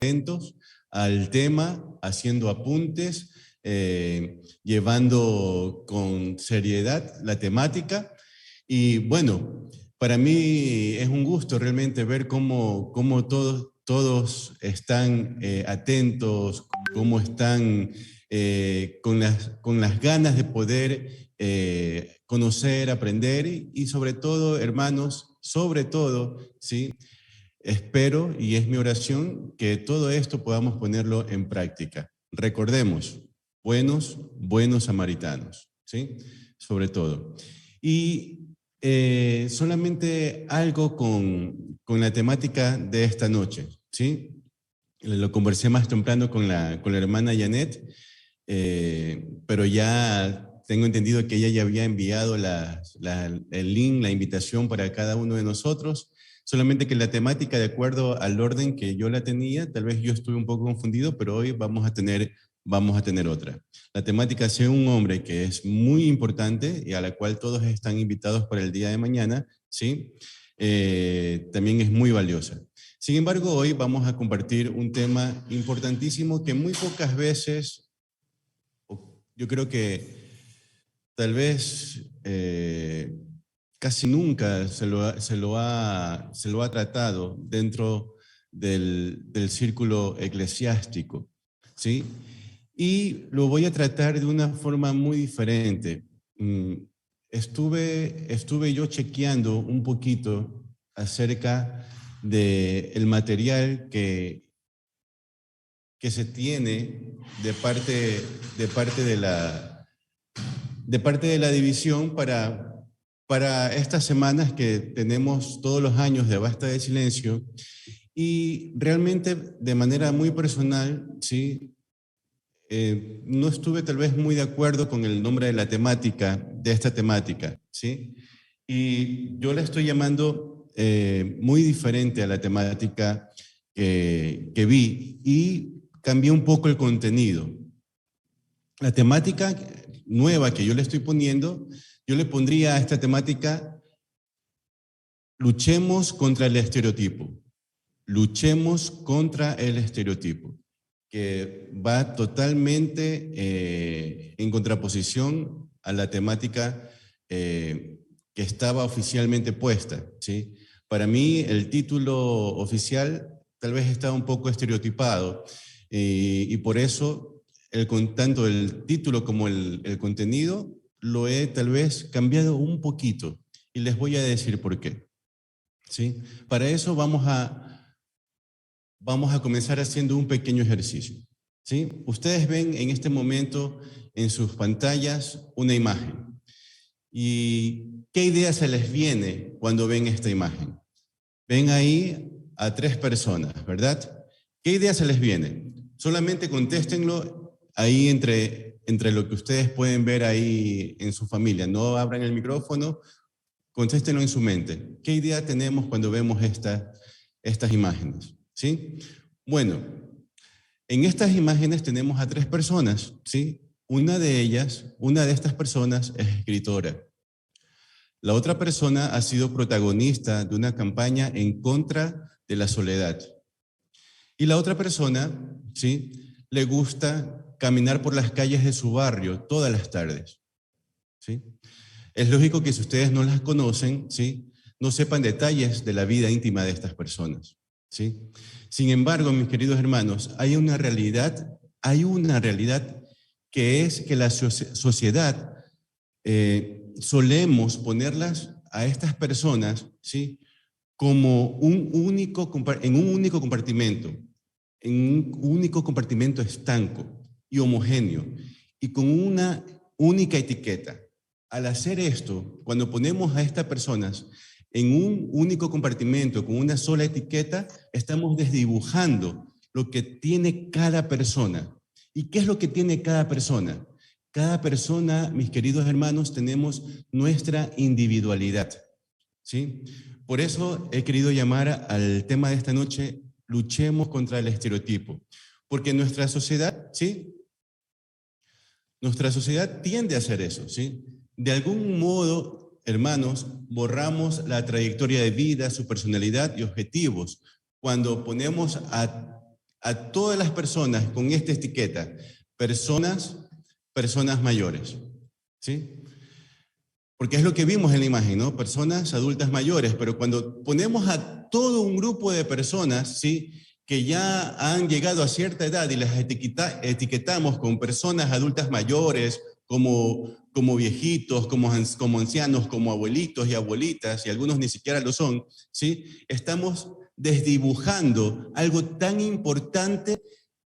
atentos al tema, haciendo apuntes, llevando con seriedad la temática. Y bueno, para mí es un gusto realmente ver cómo todos están atentos, cómo están con las ganas de poder conocer, aprender y sobre todo, hermanos, sobre todo, ¿sí? Espero, y es mi oración, que todo esto podamos ponerlo en práctica. Recordemos, buenos samaritanos, ¿sí? Sobre todo. Y solamente algo con la temática de esta noche, ¿sí? Lo conversé más temprano con la hermana Janet, pero ya tengo entendido que ella ya había enviado el link, la invitación para cada uno de nosotros. Solamente que la temática, de acuerdo al orden que yo la tenía, tal vez yo estuve un poco confundido, pero hoy vamos a tener otra. La temática es un hombre que es muy importante y a la cual todos están invitados para el día de mañana, ¿sí? También es muy valiosa. Sin embargo, hoy vamos a compartir un tema importantísimo que muy pocas veces, yo creo que tal vez casi nunca se lo ha tratado dentro del círculo eclesiástico, ¿sí? Y lo voy a tratar de una forma muy diferente. Estuve yo chequeando un poquito acerca del material que se tiene de parte de la división para estas semanas que tenemos todos los años de Basta de Silencio, y realmente de manera muy personal, ¿sí? No estuve tal vez muy de acuerdo con el nombre de la temática, de esta temática, ¿sí? Y yo la estoy llamando muy diferente a la temática que vi, y cambié un poco el contenido. La temática nueva que yo le estoy poniendo, yo le pondría a esta temática: luchemos contra el estereotipo. Luchemos contra el estereotipo, que va totalmente en contraposición a la temática que estaba oficialmente puesta, ¿sí? Para mí el título oficial tal vez está un poco estereotipado, y por eso tanto el título como el contenido lo he tal vez cambiado un poquito, y les voy a decir por qué, ¿sí? Para eso vamos a comenzar haciendo un pequeño ejercicio, ¿sí? Ustedes ven en este momento en sus pantallas una imagen. ¿Y qué idea se les viene cuando ven esta imagen? Ven ahí a 3 personas, ¿verdad? ¿Qué idea se les viene? Solamente contéstenlo ahí entre lo que ustedes pueden ver ahí en su familia. No abran el micrófono, contéstenlo en su mente. ¿Qué idea tenemos cuando vemos estas imágenes? ¿Sí? Bueno, en estas imágenes tenemos a 3 personas, ¿sí? Una de estas personas es escritora. La otra persona ha sido protagonista de una campaña en contra de la soledad. Y la otra persona, ¿sí?, le gusta caminar por las calles de su barrio todas las tardes, ¿sí? Es lógico que si ustedes no las conocen, ¿sí?, no sepan detalles de la vida íntima de estas personas, ¿sí? Sin embargo, mis queridos hermanos, hay una realidad que es que la sociedad solemos ponerlas a estas personas, ¿sí?, como en un único compartimento estanco y homogéneo, y con una única etiqueta. Al hacer esto, cuando ponemos a estas personas en un único compartimento, con una sola etiqueta, estamos desdibujando lo que tiene cada persona. ¿Y qué es lo que tiene cada persona? Cada persona, mis queridos hermanos, tenemos nuestra individualidad, ¿sí? Por eso he querido llamar al tema de esta noche: luchemos contra el estereotipo. Porque nuestra sociedad, ¿sí?, nuestra sociedad tiende a hacer eso, ¿sí? De algún modo, hermanos, borramos la trayectoria de vida, su personalidad y objetivos, cuando ponemos a todas las personas con esta etiqueta, personas mayores, ¿sí? Porque es lo que vimos en la imagen, ¿no? Personas adultas mayores, pero cuando ponemos a todo un grupo de personas, ¿sí?, que ya han llegado a cierta edad y las etiquetamos con personas adultas mayores, como viejitos, como ancianos, como abuelitos y abuelitas, y algunos ni siquiera lo son, ¿sí? Estamos desdibujando algo tan importante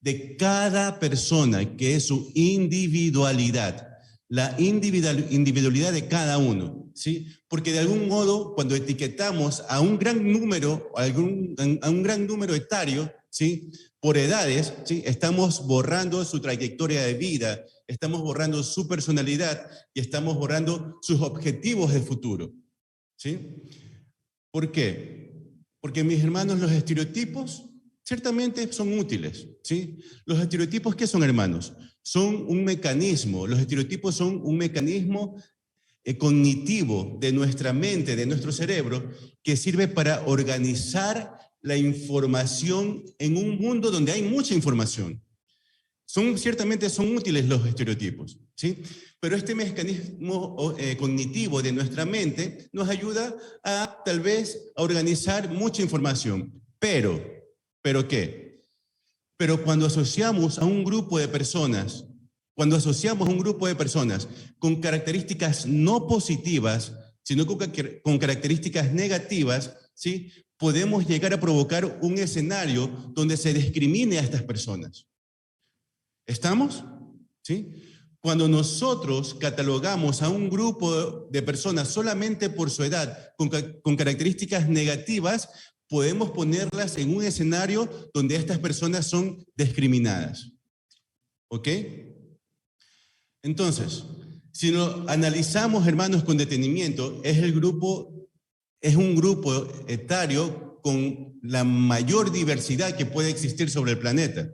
de cada persona, que es su individualidad. La individualidad de cada uno, ¿sí? Porque de algún modo, cuando etiquetamos a un gran número, a un gran número etario, ¿sí?, por edades, ¿sí?, estamos borrando su trayectoria de vida, estamos borrando su personalidad y estamos borrando sus objetivos de futuro, ¿sí? ¿Por qué? Porque, mis hermanos, los estereotipos ciertamente son útiles, ¿sí? Los estereotipos, ¿qué son, hermanos? Son un mecanismo, los estereotipos son un mecanismo cognitivo de nuestra mente, de nuestro cerebro, que sirve para organizar la información en un mundo donde hay mucha información. Ciertamente son útiles los estereotipos, ¿sí? Pero este mecanismo cognitivo de nuestra mente nos ayuda a, tal vez, a organizar mucha información. ¿Pero qué? Pero cuando asociamos a un grupo de personas, con características no positivas, sino con características negativas, ¿sí?, podemos llegar a provocar un escenario donde se discrimine a estas personas. ¿Estamos? ¿Sí? Cuando nosotros catalogamos a un grupo de personas solamente por su edad, con características negativas, podemos ponerlas en un escenario donde estas personas son discriminadas. ¿Ok? Entonces, si lo analizamos, hermanos, con detenimiento, es un grupo etario con la mayor diversidad que puede existir sobre el planeta.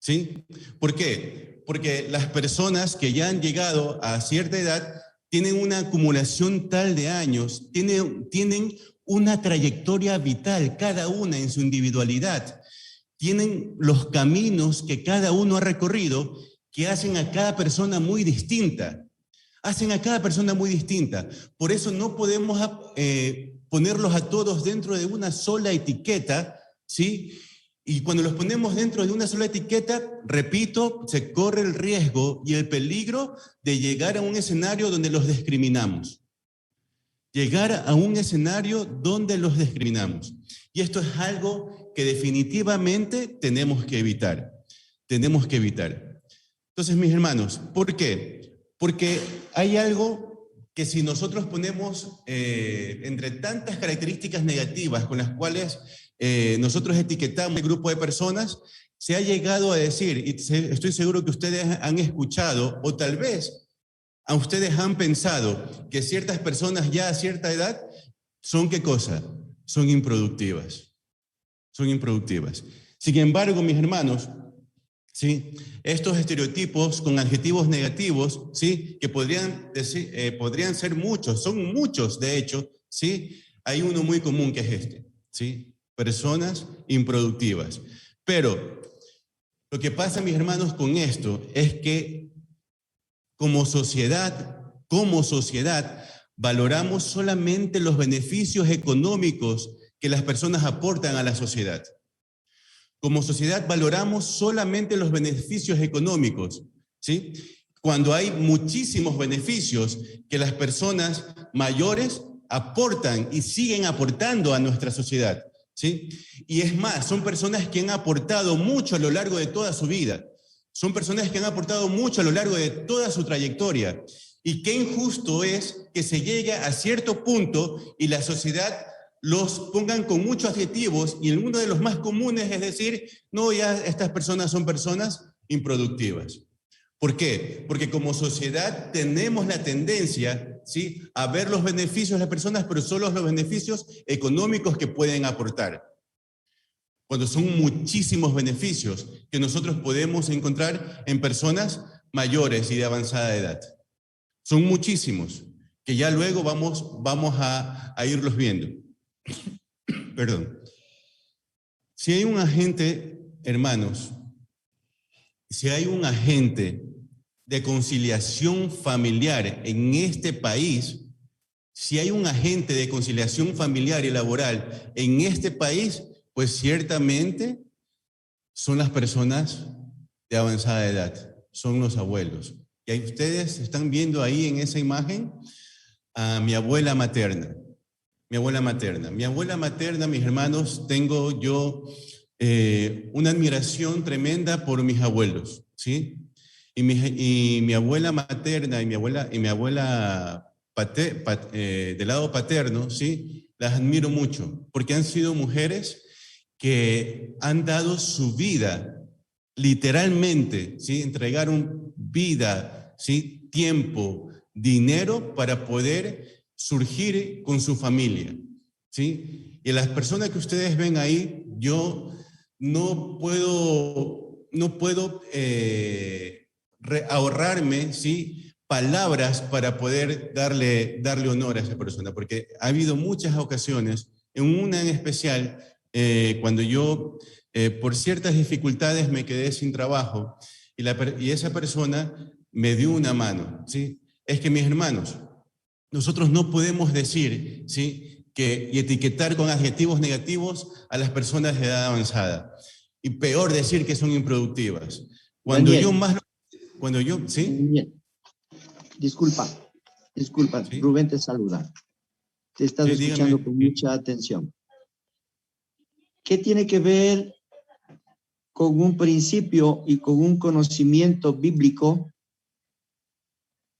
¿Sí? ¿Por qué? Porque las personas que ya han llegado a cierta edad tienen una acumulación tal de años, tienen una trayectoria vital, cada una en su individualidad. Tienen los caminos que cada uno ha recorrido que hacen a cada persona muy distinta. Por eso no podemos ponerlos a todos dentro de una sola etiqueta, ¿sí? Y cuando los ponemos dentro de una sola etiqueta, repito, se corre el riesgo y el peligro de llegar a un escenario donde los discriminamos. Y esto es algo que definitivamente tenemos que evitar. Entonces, mis hermanos, ¿por qué? Porque hay algo que, si nosotros ponemos entre tantas características negativas con las cuales nosotros etiquetamos el grupo de personas, se ha llegado a decir, y estoy seguro que ustedes han escuchado, o tal vez a ustedes han pensado, que ciertas personas ya a cierta edad son, ¿qué cosa? Son improductivas. Sin embargo, mis hermanos, ¿sí?, estos estereotipos con adjetivos negativos, ¿sí?, que podrían ser muchos, son muchos de hecho, ¿sí? Hay uno muy común que es este, ¿sí? Personas improductivas. Pero lo que pasa, mis hermanos, con esto es que como sociedad, valoramos solamente los beneficios económicos que las personas aportan a la sociedad. Como sociedad valoramos solamente los beneficios económicos, ¿sí? Cuando hay muchísimos beneficios que las personas mayores aportan y siguen aportando a nuestra sociedad, ¿sí? Y es más, son personas que han aportado mucho a lo largo de toda su vida. Son personas que han aportado mucho a lo largo de toda su trayectoria. Y qué injusto es que se llegue a cierto punto y la sociedad los pongan con muchos adjetivos, y uno de los más comunes es decir, no, ya estas personas son personas improductivas. ¿Por qué? Porque como sociedad tenemos la tendencia, ¿sí?, a ver los beneficios de las personas, pero solo los beneficios económicos que pueden aportar. Cuando son muchísimos beneficios que nosotros podemos encontrar en personas mayores y de avanzada edad. Son muchísimos, que ya luego vamos a irlos viendo. Perdón. Si hay un agente hermanos, si hay un agente de conciliación familiar en este país, si hay un agente de conciliación familiar y laboral en este país, pues ciertamente son las personas de avanzada edad, son los abuelos. Y ahí ustedes están viendo ahí en esa imagen a mi abuela materna. Mi abuela materna. Mi abuela materna, mis hermanos, tengo yo una admiración tremenda por mis abuelos, ¿sí? Y mi abuela materna y mi abuela del lado paterno, ¿sí? Las admiro mucho, porque han sido mujeres que han dado su vida, literalmente, ¿sí? Entregaron vida, ¿sí? Tiempo, dinero para poder surgir con su familia, ¿sí? Y las personas que ustedes ven ahí, yo no puedo ahorrarme, ¿sí? Palabras para poder darle honor a esa persona, porque ha habido muchas ocasiones, en una en especial, cuando yo, por ciertas dificultades, me quedé sin trabajo y esa persona me dio una mano, ¿sí? Es que mis hermanos, nosotros no podemos decir, ¿sí? Y etiquetar con adjetivos negativos a las personas de edad avanzada. Y peor decir que son improductivas. Daniel, ¿sí? Daniel, disculpa, ¿Sí? Rubén te saluda. Te he estado Sí, dígame. escuchando con mucha atención. ¿Qué tiene que ver con un principio y con un conocimiento bíblico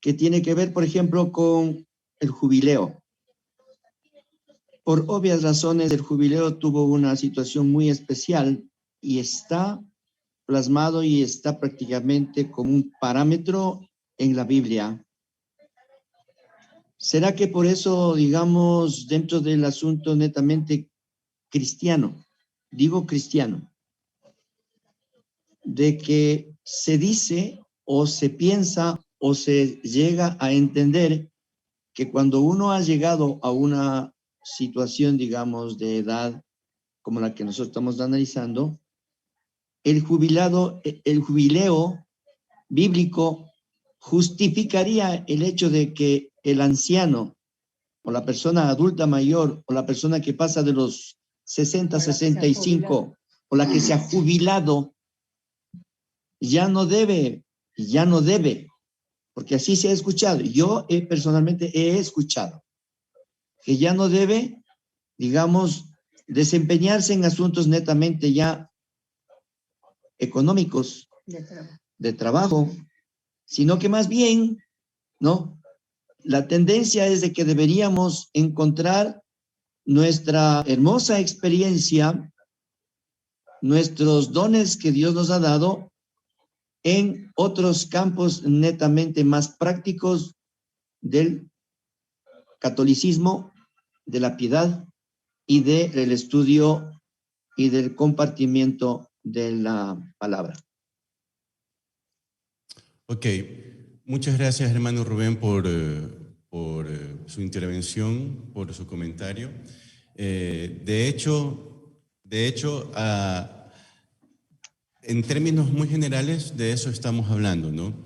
que tiene que ver, por ejemplo, con el jubileo? Por obvias razones, el jubileo tuvo una situación muy especial y está plasmado y está prácticamente como un parámetro en la Biblia. ¿Será que por eso, digamos, dentro del asunto netamente cristiano, digo cristiano, de que se dice o se piensa o se llega a entender que cuando uno ha llegado a una situación, digamos, de edad como la que nosotros estamos analizando, el jubileo bíblico justificaría el hecho de que el anciano o la persona adulta mayor o la persona que pasa de los 60, 65 o la que se ha jubilado ya no debe, porque así se ha escuchado. Yo personalmente he escuchado que ya no debe, digamos, desempeñarse en asuntos netamente ya económicos, de trabajo, sino que más bien, ¿no? La tendencia es de que deberíamos encontrar nuestra hermosa experiencia, nuestros dones que Dios nos ha dado en otros campos netamente más prácticos del catolicismo, de la piedad y del estudio y del compartimiento de la palabra. Ok, muchas gracias, hermano Rubén, por su intervención, por su comentario. De hecho, en términos muy generales, de eso estamos hablando, ¿no?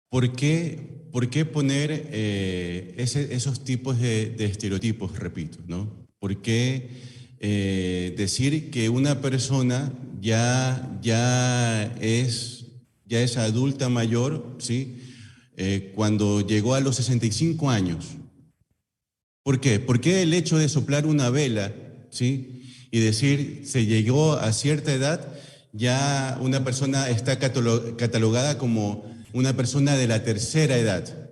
¿Por qué poner esos tipos de estereotipos, repito, ¿no? ¿Por qué decir que una persona ya es adulta mayor, ¿sí? Cuando llegó a los 65 años? ¿Por qué? ¿Por qué el hecho de soplar una vela, ¿sí? Y decir se llegó a cierta edad, ya una persona está catalogada como una persona de la tercera edad?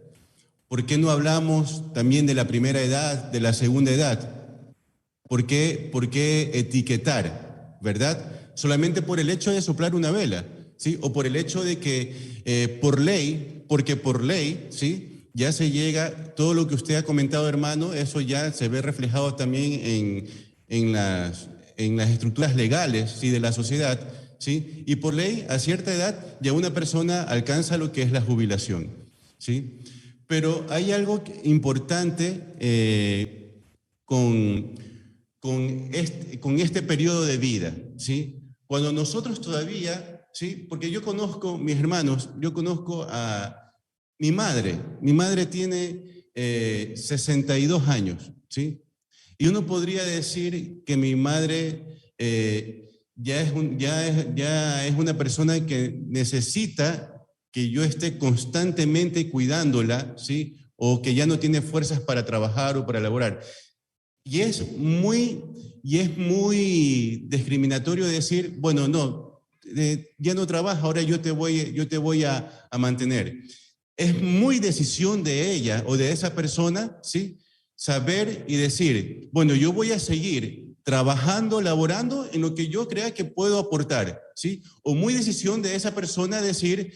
¿Por qué no hablamos también de la primera edad, de la segunda edad? ¿Por qué etiquetar, verdad? Solamente por el hecho de soplar una vela, ¿sí? O por el hecho de que porque por ley, ¿sí? Ya se llega, todo lo que usted ha comentado, hermano, eso ya se ve reflejado también en las estructuras legales, ¿sí? De la sociedad, ¿sí? Y por ley, a cierta edad, ya una persona alcanza lo que es la jubilación, ¿sí? Pero hay algo importante con con este periodo de vida, ¿sí? Cuando nosotros todavía, ¿sí? Porque yo conozco, mis hermanos, yo conozco a mi madre tiene 62 años, ¿sí? Y uno podría decir que mi madre ya es una persona que necesita que yo esté constantemente cuidándola, ¿sí? O que ya no tiene fuerzas para trabajar o para laborar. Y es muy discriminatorio decir, bueno, no, ya no trabaja, ahora yo te voy a mantener. Es muy decisión de ella o de esa persona, ¿sí? Saber y decir, bueno, yo voy a seguir trabajando, laborando en lo que yo crea que puedo aportar, ¿sí? O muy decisión de esa persona decir,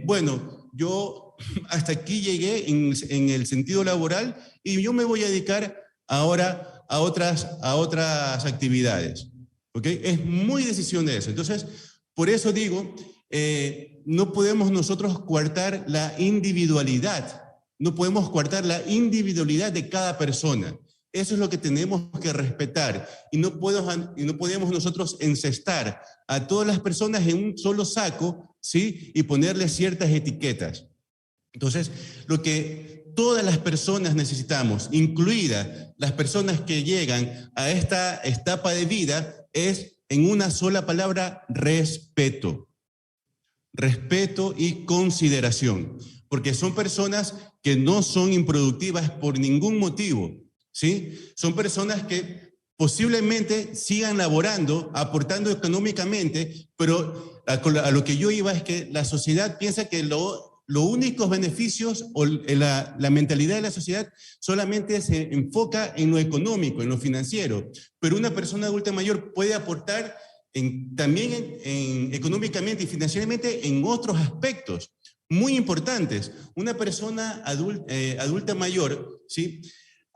bueno, yo hasta aquí llegué en el sentido laboral y yo me voy a dedicar ahora a otras actividades, ¿ok? Es muy decisión de eso. Entonces, por eso digo, no podemos nosotros coartar la individualidad, no podemos coartar la individualidad de cada persona. Eso es lo que tenemos que respetar y no podemos nosotros encestar a todas las personas en un solo saco, ¿sí? Y ponerles ciertas etiquetas. Entonces, lo que todas las personas necesitamos, incluidas las personas que llegan a esta etapa de vida, es en una sola palabra: respeto. Respeto y consideración, porque son personas que no son improductivas por ningún motivo, ¿sí? Son personas que posiblemente sigan laborando, aportando económicamente, pero a lo que yo iba es que la sociedad piensa que los únicos beneficios o la mentalidad de la sociedad solamente se enfoca en lo económico, en lo financiero, pero una persona adulta mayor puede aportar también económicamente y financieramente en otros aspectos muy importantes. Una persona adulta mayor, ¿sí?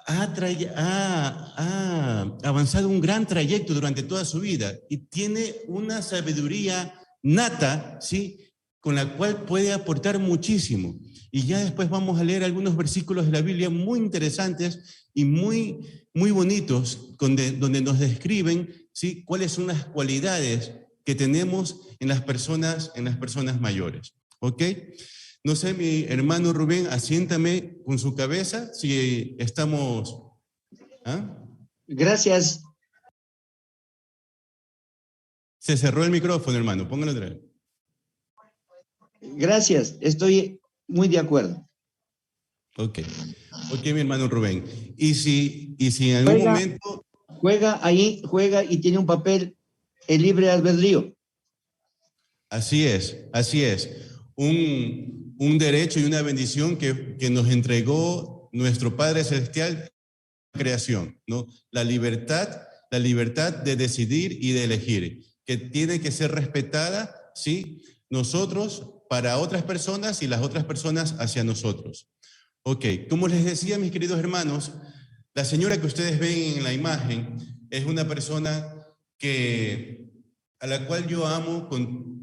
Ha avanzado un gran trayecto durante toda su vida y tiene una sabiduría nata, ¿sí? Con la cual puede aportar muchísimo. Y ya después vamos a leer algunos versículos de la Biblia muy interesantes y muy bonitos, donde nos describen, ¿sí? Cuáles son las cualidades que tenemos en las personas mayores. ¿Ok? No sé, mi hermano Rubén, asiéntame con su cabeza si estamos... ¿Ah? Gracias. Se cerró el micrófono, hermano. Póngalo otra vez. Gracias. Estoy muy de acuerdo. Ok, mi hermano Rubén. Y si en algún momento... Juega y tiene un papel en libre albedrío. Así es. Un derecho y una bendición que nos entregó nuestro Padre Celestial, creación, ¿no? La libertad de decidir y de elegir, que tiene que ser respetada, ¿sí? Nosotros para otras personas y las otras personas hacia nosotros. Ok, como les decía, mis queridos hermanos, la señora que ustedes ven en la imagen es una persona a la cual yo amo con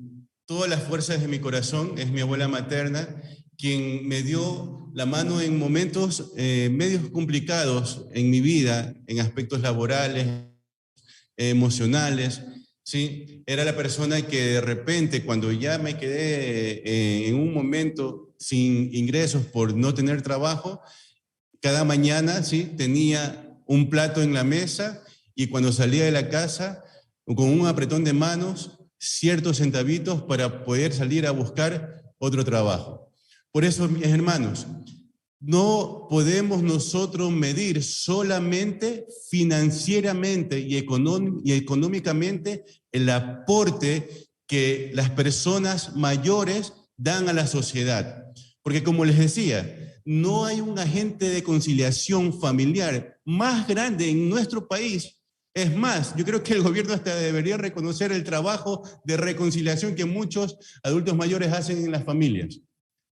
todas las fuerzas de mi corazón. Es mi abuela materna, quien me dio la mano en momentos medios complicados en mi vida, en aspectos laborales, emocionales, ¿sí? Era la persona que de repente, cuando ya me quedé en un momento sin ingresos por no tener trabajo, cada mañana, ¿sí? Tenía un plato en la mesa y cuando salía de la casa, con un apretón de manos, ciertos centavitos para poder salir a buscar otro trabajo. Por eso, mis hermanos, no podemos nosotros medir solamente financieramente y económicamente el aporte que las personas mayores dan a la sociedad. Porque como les decía, no hay un agente de conciliación familiar más grande en nuestro país. Es más, yo creo que el gobierno hasta debería reconocer el trabajo de reconciliación que muchos adultos mayores hacen en las familias,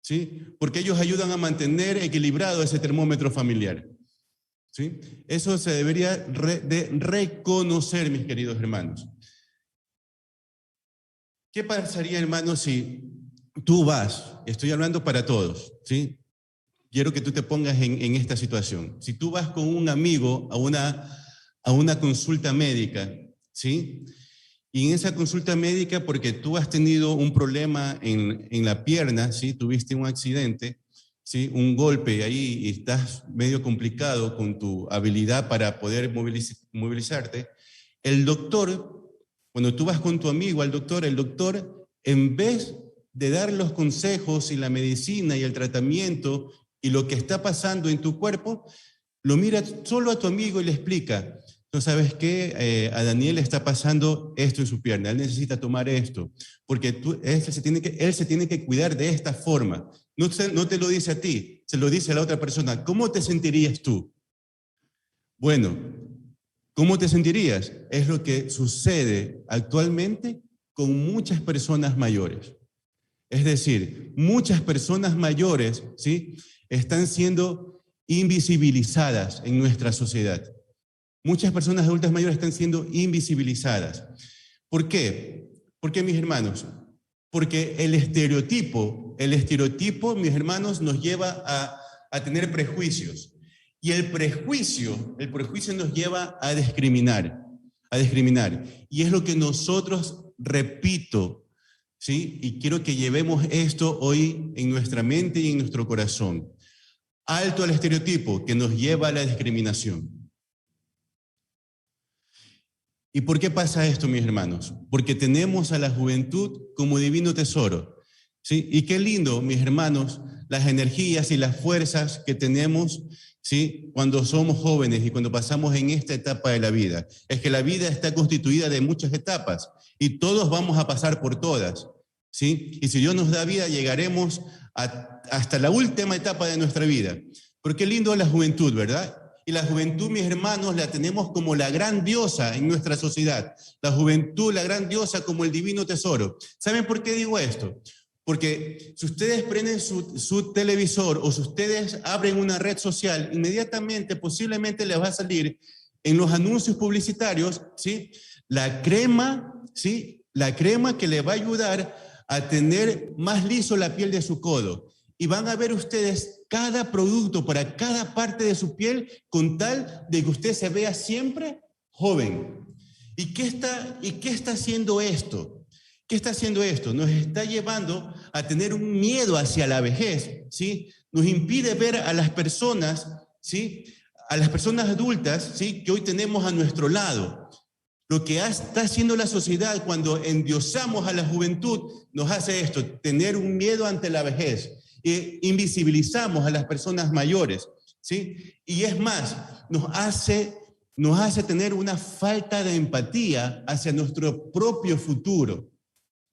¿sí? Porque ellos ayudan a mantener equilibrado ese termómetro familiar, ¿sí? Eso se debería de reconocer, mis queridos hermanos. ¿Qué pasaría, hermanos, si tú vas, estoy hablando para todos, ¿sí? Quiero que tú te pongas en esta situación. Si tú vas con un amigo a una consulta médica, ¿sí? Y en esa consulta médica, porque tú has tenido un problema en la pierna, ¿sí? Tuviste un accidente, ¿sí? Un golpe ahí y estás medio complicado con tu habilidad para poder movilizarte. El doctor, cuando tú vas con tu amigo al doctor, el doctor, en vez de dar los consejos y la medicina y el tratamiento y lo que está pasando en tu cuerpo, lo mira solo a tu amigo y le explica: ¿no sabes qué? A Daniel está pasando esto en su pierna, él necesita tomar esto, porque él se tiene que cuidar de esta forma. No te lo dice a ti, se lo dice a la otra persona. ¿Cómo te sentirías tú? Bueno, ¿cómo te sentirías? Es lo que sucede actualmente con muchas personas mayores. Es decir, muchas personas mayores, ¿sí?, están siendo invisibilizadas en nuestra sociedad. Muchas personas adultas mayores están siendo invisibilizadas. ¿Por qué? ¿Por qué, mis hermanos? Porque el estereotipo, mis hermanos, nos lleva a tener prejuicios. Y el prejuicio nos lleva a discriminar. Y es lo que nosotros, repito, ¿sí? Y quiero que llevemos esto hoy en nuestra mente y en nuestro corazón. Alto al estereotipo que nos lleva a la discriminación. ¿Y por qué pasa esto, mis hermanos? Porque tenemos a la juventud como divino tesoro, ¿sí? Y qué lindo, mis hermanos, las energías y las fuerzas que tenemos, ¿sí?, cuando somos jóvenes y cuando pasamos en esta etapa de la vida. Es que la vida está constituida de muchas etapas y todos vamos a pasar por todas, ¿sí? Y si Dios nos da vida, llegaremos hasta la última etapa de nuestra vida. Pero qué lindo es la juventud, ¿verdad? Y la juventud, mis hermanos, la tenemos como la gran diosa en nuestra sociedad. La juventud, la gran diosa, como el divino tesoro. ¿Saben por qué digo esto? Porque si ustedes prenden su televisor o si ustedes abren una red social, inmediatamente, posiblemente les va a salir en los anuncios publicitarios, ¿sí?, la crema, ¿sí?, la crema que le va a ayudar a tener más liso la piel de su codo. Y van a ver ustedes cada producto para cada parte de su piel con tal de que usted se vea siempre joven. ¿Y qué está haciendo esto? ¿Qué está haciendo esto? Nos está llevando a tener un miedo hacia la vejez, ¿sí? Nos impide ver a las personas, ¿sí?, a las personas adultas, ¿sí?, que hoy tenemos a nuestro lado. Lo que está haciendo la sociedad cuando endiosamos a la juventud nos hace esto, tener un miedo ante la vejez. Invisibilizamos a las personas mayores, ¿sí? Y es más, nos hace tener una falta de empatía hacia nuestro propio futuro.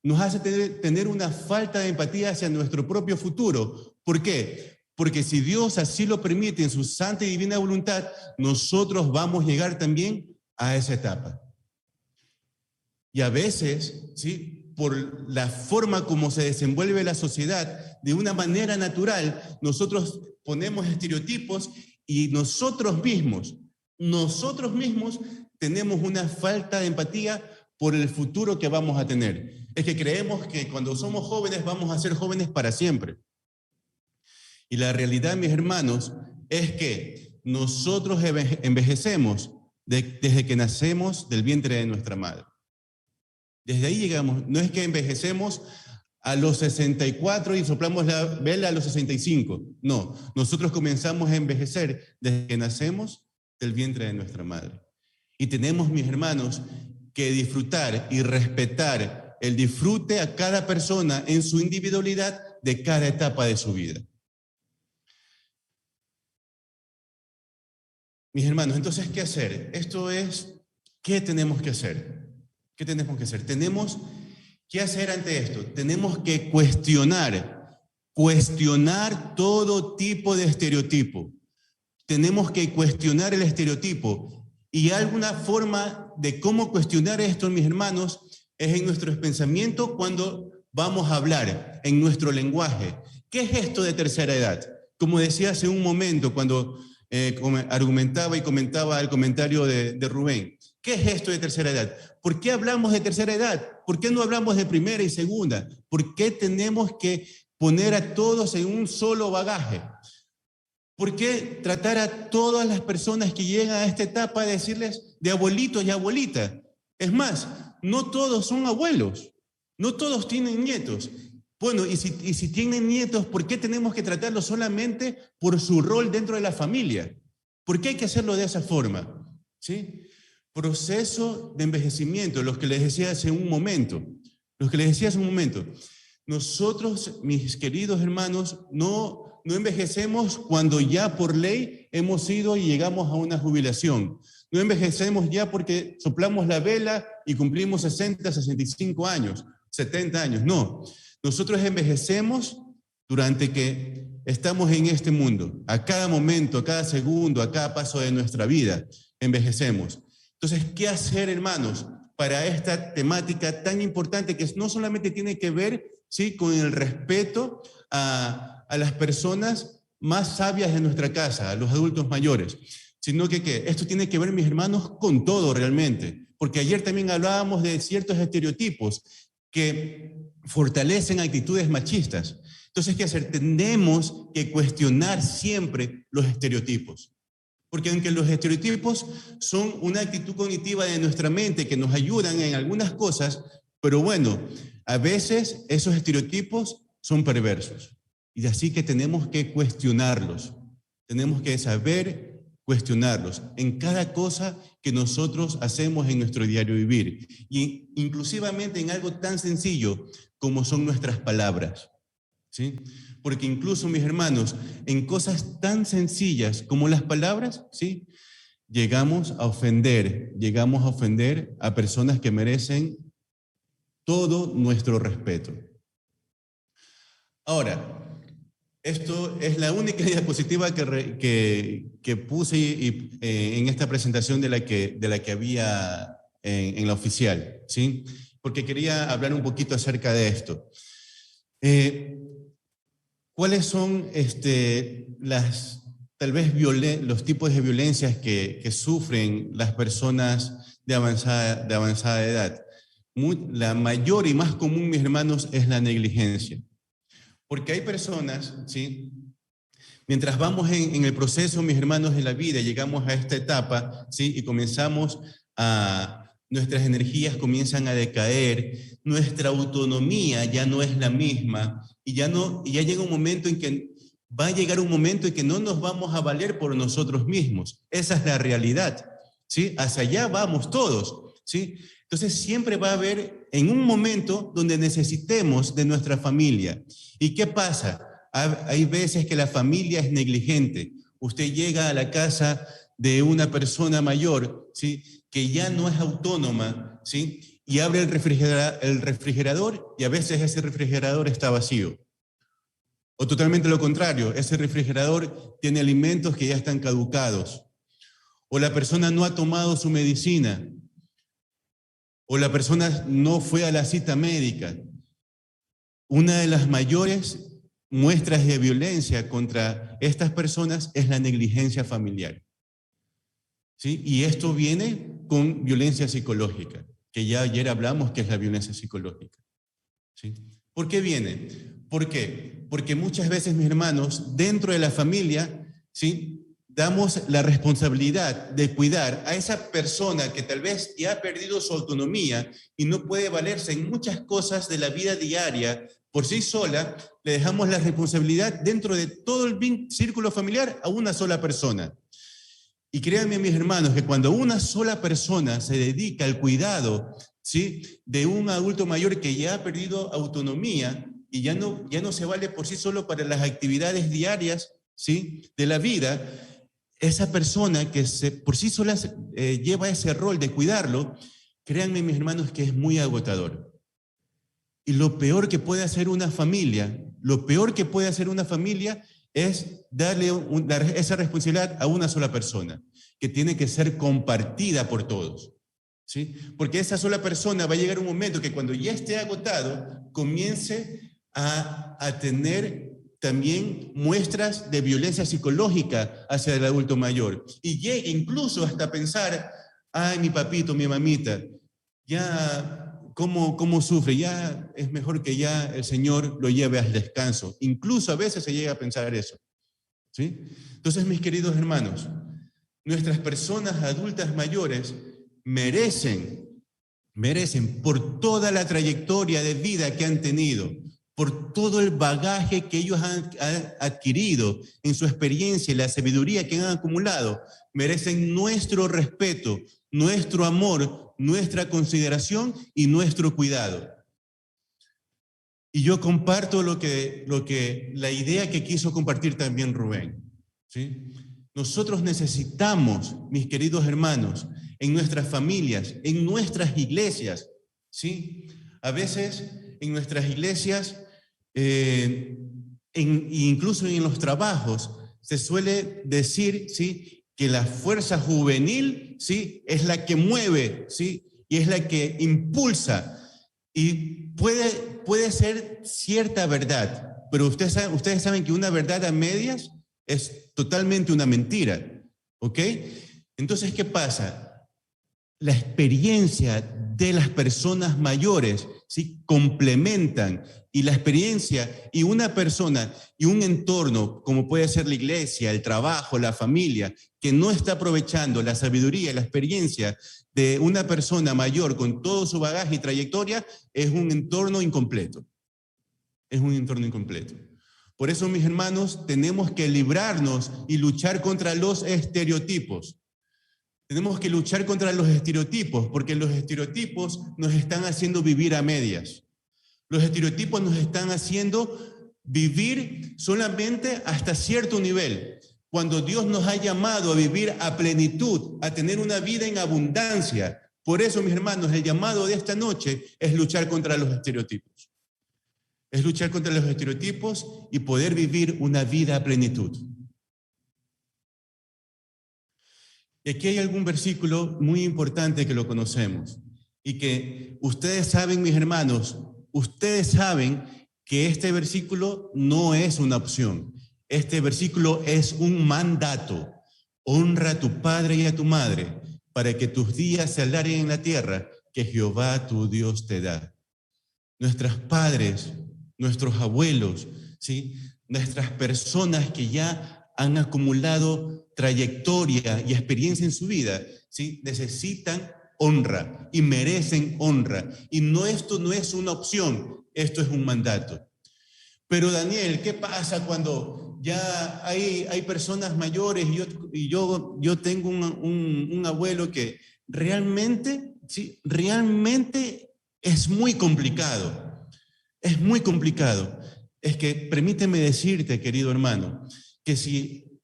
Nos hace tener una falta de empatía hacia nuestro propio futuro. ¿Por qué? Porque si Dios así lo permite en su santa y divina voluntad, nosotros vamos a llegar también a esa etapa. Y a veces, ¿sí?, por la forma como se desenvuelve la sociedad, de una manera natural, nosotros ponemos estereotipos y nosotros mismos tenemos una falta de empatía por el futuro que vamos a tener. Es que creemos que cuando somos jóvenes vamos a ser jóvenes para siempre. Y la realidad, mis hermanos, es que nosotros envejecemos desde que nacemos del vientre de nuestra madre. Desde ahí llegamos. No es que envejecemos a los 64 y soplamos la vela a los 65. No, nosotros comenzamos a envejecer desde que nacemos del vientre de nuestra madre. Y tenemos, mis hermanos, que disfrutar y respetar el disfrute a cada persona en su individualidad de cada etapa de su vida. Mis hermanos, entonces, ¿qué hacer? ¿Qué tenemos que hacer? ¿Qué tenemos que hacer? Tenemos que hacer ante esto. Tenemos que cuestionar todo tipo de estereotipo. Tenemos que cuestionar el estereotipo. Y alguna forma de cómo cuestionar esto, mis hermanos, es en nuestros pensamientos cuando vamos a hablar, en nuestro lenguaje. ¿Qué es esto de tercera edad? Como decía hace un momento, cuando argumentaba y comentaba el comentario de Rubén. ¿Qué es esto de tercera edad? ¿Por qué hablamos de tercera edad? ¿Por qué no hablamos de primera y segunda? ¿Por qué tenemos que poner a todos en un solo bagaje? ¿Por qué tratar a todas las personas que llegan a esta etapa de decirles de abuelitos y abuelita? Es más, no todos son abuelos, no todos tienen nietos. Bueno, y si tienen nietos, ¿por qué tenemos que tratarlos solamente por su rol dentro de la familia? ¿Por qué hay que hacerlo de esa forma? ¿Sí? Proceso de envejecimiento, los que les decía hace un momento. Nosotros, mis queridos hermanos, no envejecemos cuando ya por ley hemos ido y llegamos a una jubilación. No envejecemos ya porque soplamos la vela y cumplimos 60, 65 años, 70 años. No, nosotros envejecemos durante que estamos en este mundo. A cada momento, a cada segundo, a cada paso de nuestra vida, envejecemos. Entonces, ¿qué hacer, hermanos, para esta temática tan importante que no solamente tiene que ver, ¿sí?, con el respeto a las personas más sabias de nuestra casa, a los adultos mayores, sino que esto tiene que ver, mis hermanos, con todo realmente? Porque ayer también hablábamos de ciertos estereotipos que fortalecen actitudes machistas. Entonces, ¿qué hacer? Tenemos que cuestionar siempre los estereotipos. Porque aunque los estereotipos son una actitud cognitiva de nuestra mente que nos ayudan en algunas cosas, pero bueno, a veces esos estereotipos son perversos. Y así que tenemos que cuestionarlos. Tenemos que saber cuestionarlos en cada cosa que nosotros hacemos en nuestro diario vivir. Y inclusivamente en algo tan sencillo como son nuestras palabras. ¿Sí? Porque incluso, mis hermanos, en cosas tan sencillas como las palabras, ¿sí?, llegamos a ofender a personas que merecen todo nuestro respeto. Ahora, esto es la única diapositiva que puse en esta presentación de la que había en la oficial, ¿sí? Porque quería hablar un poquito acerca de esto. ¿Cuáles son tal vez los tipos de violencias que sufren las personas de avanzada edad? La mayor y más común, mis hermanos, es la negligencia. Porque hay personas, ¿sí?, mientras vamos en el proceso, mis hermanos, de la vida, llegamos a esta etapa, ¿sí?, y nuestras energías comienzan a decaer, nuestra autonomía ya no es la misma, y ya llega un momento en que va a llegar un momento en que no nos vamos a valer por nosotros mismos. Esa es la realidad, ¿sí? Hacia allá vamos todos, ¿sí? Entonces siempre va a haber en un momento donde necesitemos de nuestra familia. ¿Y qué pasa? Hay veces que la familia es negligente. Usted llega a la casa de una persona mayor, ¿sí?, que ya no es autónoma, ¿sí?, y abre el refrigerador y a veces ese refrigerador está vacío. O totalmente lo contrario, ese refrigerador tiene alimentos que ya están caducados. O la persona no ha tomado su medicina. O la persona no fue a la cita médica. Una de las mayores muestras de violencia contra estas personas es la negligencia familiar. ¿Sí? Y esto viene con violencia psicológica, que ya ayer hablamos que es la violencia psicológica. ¿Sí? ¿Por qué viene? ¿Por qué? Porque muchas veces, mis hermanos, dentro de la familia, ¿sí?, damos la responsabilidad de cuidar a esa persona que tal vez ya ha perdido su autonomía y no puede valerse en muchas cosas de la vida diaria por sí sola. Le dejamos la responsabilidad dentro de todo el círculo familiar a una sola persona. Y créanme, mis hermanos, que cuando una sola persona se dedica al cuidado, ¿sí?, de un adulto mayor que ya ha perdido autonomía y ya no se vale por sí solo para las actividades diarias, ¿sí?, de la vida, esa persona que por sí sola lleva ese rol de cuidarlo, créanme, mis hermanos, que es muy agotador. Y lo peor que puede hacer una familia, es darle esa responsabilidad a una sola persona, que tiene que ser compartida por todos, ¿sí? Porque esa sola persona va a llegar un momento que cuando ya esté agotado, comience a tener también muestras de violencia psicológica hacia el adulto mayor. Y llegue incluso hasta pensar, ay, mi papito, mi mamita, ya... ¿Cómo sufre? Ya es mejor que ya el Señor lo lleve al descanso. Incluso a veces se llega a pensar eso. ¿sí? Entonces, mis queridos hermanos, nuestras personas adultas mayores merecen por toda la trayectoria de vida que han tenido, por todo el bagaje que ellos han adquirido en su experiencia y la sabiduría que han acumulado, merecen nuestro respeto, nuestro amor, nuestra consideración y nuestro cuidado. Y yo comparto la idea que quiso compartir también Rubén, ¿sí? Nosotros necesitamos, mis queridos hermanos, en nuestras familias, en nuestras iglesias, ¿sí? A veces en nuestras iglesias, incluso en los trabajos, se suele decir, ¿sí?, que la fuerza juvenil, ¿sí?, es la que mueve, ¿sí?, y es la que impulsa. Y puede ser cierta verdad, pero ustedes saben que una verdad a medias es totalmente una mentira, ¿ok? Entonces, ¿qué pasa? La experiencia de las personas mayores, ¿sí?, complementan, y la experiencia y una persona y un entorno, como puede ser la iglesia, el trabajo, la familia, que no está aprovechando la sabiduría y la experiencia de una persona mayor con todo su bagaje y trayectoria, es un entorno incompleto. Es un entorno incompleto. Por eso, mis hermanos, tenemos que librarnos y luchar contra los estereotipos. Tenemos que luchar contra los estereotipos, porque los estereotipos nos están haciendo vivir a medias. Los estereotipos nos están haciendo vivir solamente hasta cierto nivel, cuando Dios nos ha llamado a vivir a plenitud, a tener una vida en abundancia. Por eso, mis hermanos, el llamado de esta noche es luchar contra los estereotipos. Es luchar contra los estereotipos y poder vivir una vida a plenitud. Y aquí hay algún versículo muy importante que lo conocemos y que ustedes saben, mis hermanos, ustedes saben que este versículo no es una opción. Este versículo es un mandato. Honra a tu padre y a tu madre para que tus días se alarguen en la tierra que Jehová tu Dios te da. Nuestros padres, nuestros abuelos, ¿sí?, nuestras personas que ya han acumulado trayectoria y experiencia en su vida, ¿sí?, necesitan honra y merecen honra. Y esto no es una opción, esto es un mandato. Pero Daniel, ¿qué pasa cuando ya hay personas mayores y yo tengo un abuelo que realmente, ¿sí?, realmente es muy complicado? Es muy complicado. Es que permíteme decirte, querido hermano, que si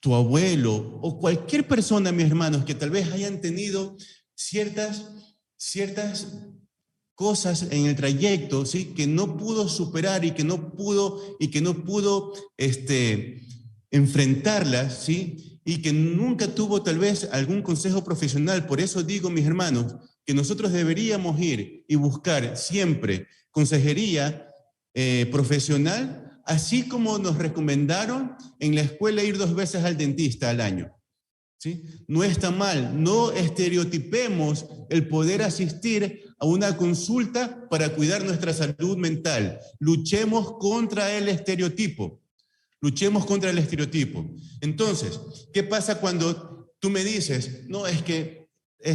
tu abuelo o cualquier persona, mis hermanos, que tal vez hayan tenido ciertas cosas en el trayecto, ¿sí?, que no pudo superar y que no pudo enfrentarlas, ¿sí?, y que nunca tuvo tal vez algún consejo profesional. Por eso digo, mis hermanos, que nosotros deberíamos ir y buscar siempre consejería profesional, así como nos recomendaron en la escuela ir 2 veces al dentista al año, ¿sí? No está mal, no estereotipemos el poder asistir a una consulta para cuidar nuestra salud mental. Luchemos contra el estereotipo. Luchemos contra el estereotipo. Entonces, ¿qué pasa cuando tú me dices, no, es que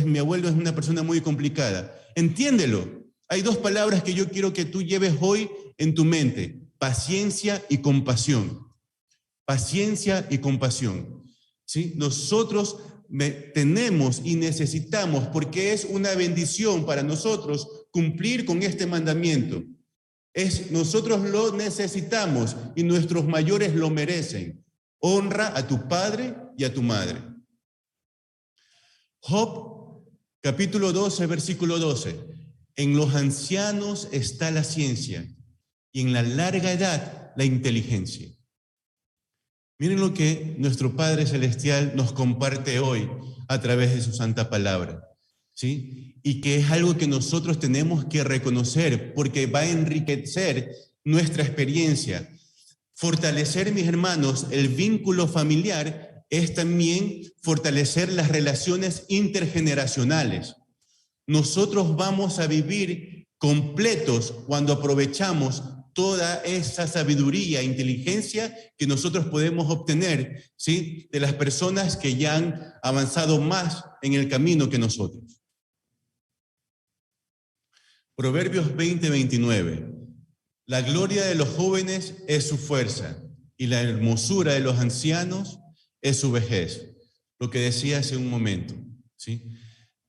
mi abuelo es una persona muy complicada? Entiéndelo. Hay 2 palabras que yo quiero que tú lleves hoy en tu mente: paciencia y compasión. Paciencia y compasión. ¿Sí? Nosotros tenemos y necesitamos, porque es una bendición para nosotros cumplir con este mandamiento. Nosotros lo necesitamos y nuestros mayores lo merecen. Honra a tu padre y a tu madre. Job, capítulo 12, versículo 12. En los ancianos está la ciencia y en la larga edad la inteligencia. Miren lo que nuestro Padre Celestial nos comparte hoy a través de su santa palabra, ¿sí? Y que es algo que nosotros tenemos que reconocer porque va a enriquecer nuestra experiencia. Fortalecer, mis hermanos, el vínculo familiar es también fortalecer las relaciones intergeneracionales. Nosotros vamos a vivir completos cuando aprovechamos toda esa sabiduría e inteligencia que nosotros podemos obtener, ¿sí?, de las personas que ya han avanzado más en el camino que nosotros. Proverbios 20:29. La gloria de los jóvenes es su fuerza y la hermosura de los ancianos es su vejez. Lo que decía hace un momento, ¿sí?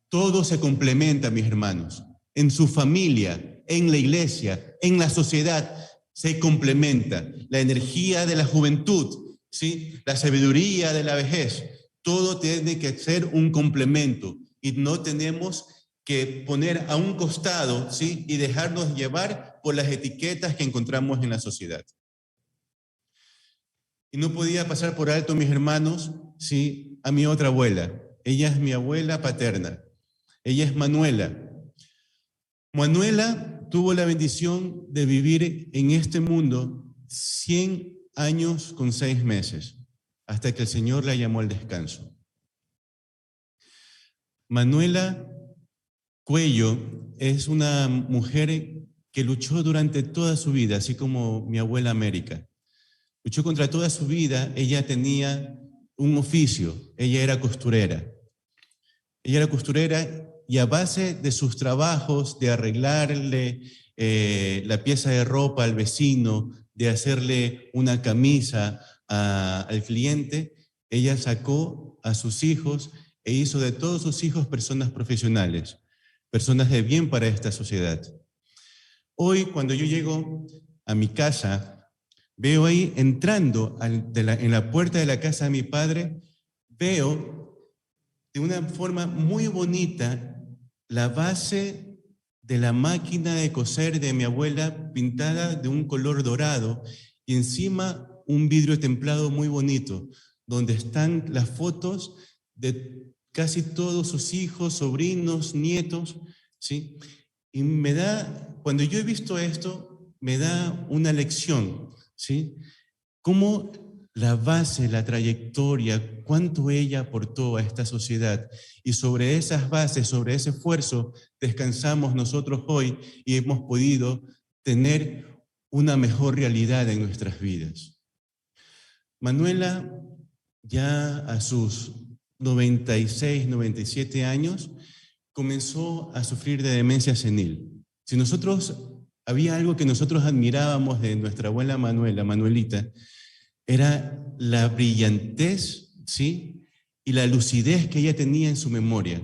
Todo se complementa, mis hermanos. En su familia, en la iglesia, en la sociedad, se complementa. La energía de la juventud, ¿sí?, la sabiduría de la vejez, todo tiene que ser un complemento y no tenemos que poner a un costado, ¿sí?, y dejarnos llevar por las etiquetas que encontramos en la sociedad. Y no podía pasar por alto, mis hermanos, ¿sí?, a mi otra abuela. Ella es mi abuela paterna. Ella es Manuela. Manuela tuvo la bendición de vivir en este mundo 100 años con 6 meses, hasta que el Señor la llamó al descanso. Manuela Cuello es una mujer que luchó durante toda su vida, así como mi abuela América. Luchó contra toda su vida. Ella tenía un oficio, ella era costurera. Ella era costurera y a base de sus trabajos, de arreglarle la pieza de ropa al vecino, de hacerle una camisa al cliente, ella sacó a sus hijos e hizo de todos sus hijos personas profesionales, personas de bien para esta sociedad. Hoy, cuando yo llego a mi casa, veo ahí entrando en la puerta de la casa de mi padre, veo de una forma muy bonita la base de la máquina de coser de mi abuela pintada de un color dorado y encima un vidrio templado muy bonito, donde están las fotos de casi todos sus hijos, sobrinos, nietos, ¿sí? Y cuando yo he visto esto, me da una lección, ¿sí? Cómo la base, la trayectoria, cuánto ella aportó a esta sociedad. Y sobre esas bases, sobre ese esfuerzo, descansamos nosotros hoy y hemos podido tener una mejor realidad en nuestras vidas. Manuela, ya a sus 96, 97 años, comenzó a sufrir de demencia senil. Había algo que nosotros admirábamos de nuestra abuela Manuela, Manuelita, era la brillantez, ¿sí?, y la lucidez que ella tenía en su memoria.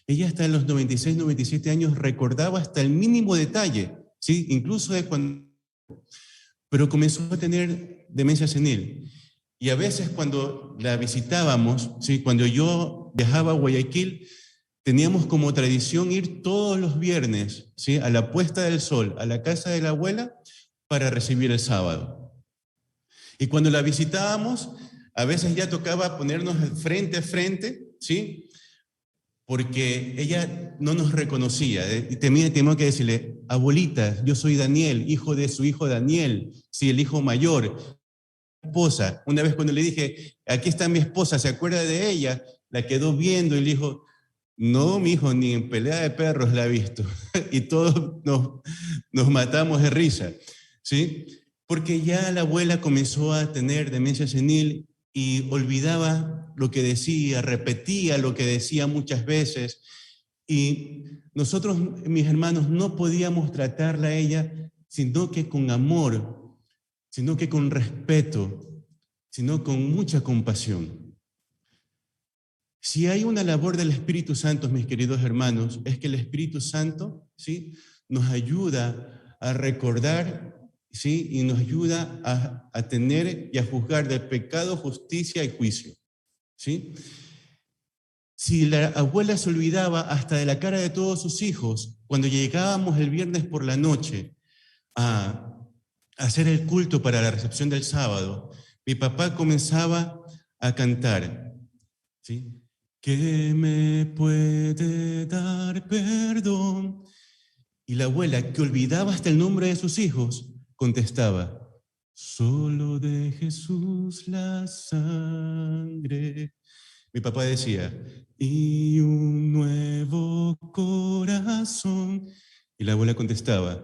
Ella hasta los 96, 97 años recordaba hasta el mínimo detalle, ¿sí?, incluso de cuando... Pero comenzó a tener demencia senil. Y a veces cuando la visitábamos, ¿sí?, cuando yo viajaba a Guayaquil, teníamos como tradición ir todos los viernes, ¿sí?, a la puesta del sol, a la casa de la abuela, para recibir el sábado. Y cuando la visitábamos, a veces ya tocaba ponernos frente a frente, ¿sí?, porque ella no nos reconocía. Y teníamos que decirle: abuelita, yo soy Daniel, hijo de su hijo Daniel, sí, el hijo mayor. Esposa. Una vez cuando le dije: aquí está mi esposa, ¿se acuerda de ella? La quedó viendo y le dijo: no, mi hijo, ni en pelea de perros la he visto. Y todos nos matamos de risa, ¿sí? Porque ya la abuela comenzó a tener demencia senil y olvidaba lo que decía, repetía lo que decía muchas veces. Y nosotros, mis hermanos, no podíamos tratarla a ella sino que con amor, sino que con respeto, sino con mucha compasión. Si hay una labor del Espíritu Santo, mis queridos hermanos, es que el Espíritu Santo, ¿sí?, nos ayuda a recordar, ¿sí?, y nos ayuda a tener y a juzgar de pecado, justicia y juicio, ¿sí? Si la abuela se olvidaba hasta de la cara de todos sus hijos, cuando llegábamos el viernes por la noche a hacer el culto para la recepción del sábado, mi papá comenzaba a cantar, ¿sí? ¿Qué me puede dar perdón? Y la abuela, que olvidaba hasta el nombre de sus hijos, contestaba: solo de Jesús la sangre. Mi papá decía: y un nuevo corazón. Y la abuela contestaba: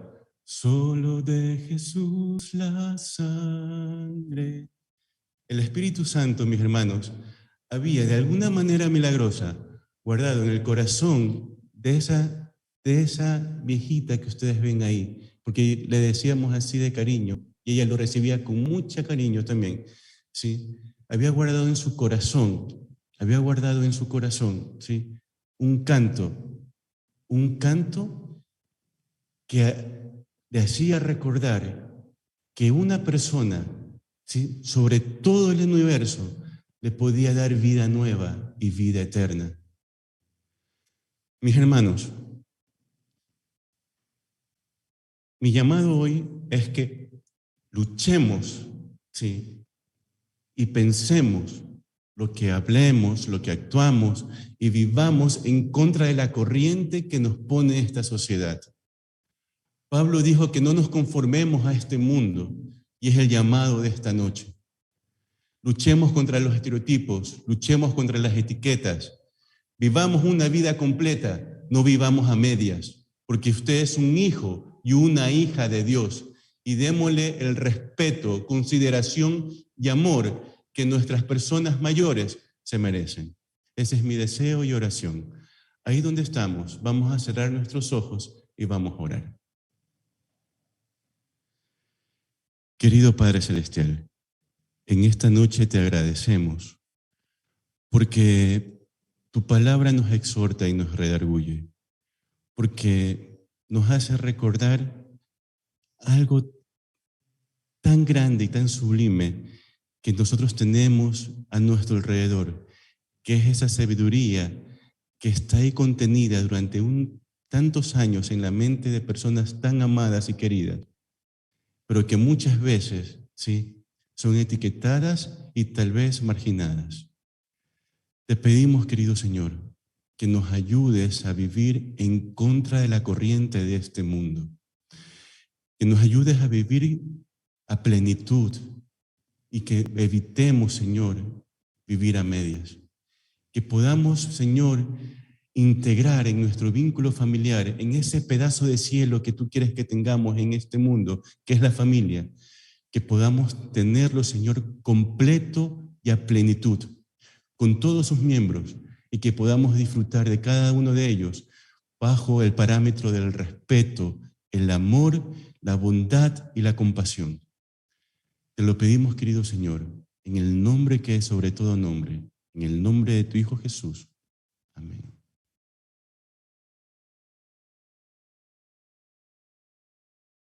Solo de Jesús la sangre. El Espíritu Santo, mis hermanos, había de alguna manera milagrosa guardado en el corazón de esa viejita que ustedes ven ahí, porque le decíamos así de cariño, y ella lo recibía con mucho cariño también, ¿sí? Había guardado en su corazón, ¿sí? Un canto que le hacía recordar que una persona, ¿sí?, sobre todo el universo, le podía dar vida nueva y vida eterna. Mis hermanos, mi llamado hoy es que luchemos, ¿sí?, y pensemos lo que hablemos, lo que actuamos y vivamos en contra de la corriente que nos pone esta sociedad. Pablo dijo que no nos conformemos a este mundo, y es el llamado de esta noche. Luchemos contra los estereotipos, luchemos contra las etiquetas. Vivamos una vida completa, no vivamos a medias, porque usted es un hijo y una hija de Dios, y démosle el respeto, consideración y amor que nuestras personas mayores se merecen. Ese es mi deseo y oración. Ahí donde estamos, vamos a cerrar nuestros ojos y vamos a orar. Querido Padre Celestial, en esta noche te agradecemos porque tu palabra nos exhorta y nos redarguye, porque nos hace recordar algo tan grande y tan sublime que nosotros tenemos a nuestro alrededor, que es esa sabiduría que está ahí contenida durante tantos años en la mente de personas tan amadas y queridas, pero que muchas veces, ¿sí?, son etiquetadas y tal vez marginadas. Te pedimos, querido Señor, que nos ayudes a vivir en contra de la corriente de este mundo, que nos ayudes a vivir a plenitud y que evitemos, Señor, vivir a medias. Que podamos, Señor, integrar en nuestro vínculo familiar, en ese pedazo de cielo que tú quieres que tengamos en este mundo, que es la familia, que podamos tenerlo, Señor, completo y a plenitud, con todos sus miembros, y que podamos disfrutar de cada uno de ellos bajo el parámetro del respeto, el amor, la bondad y la compasión. Te lo pedimos, querido Señor, en el nombre que es sobre todo nombre, en el nombre de tu Hijo Jesús. Amén.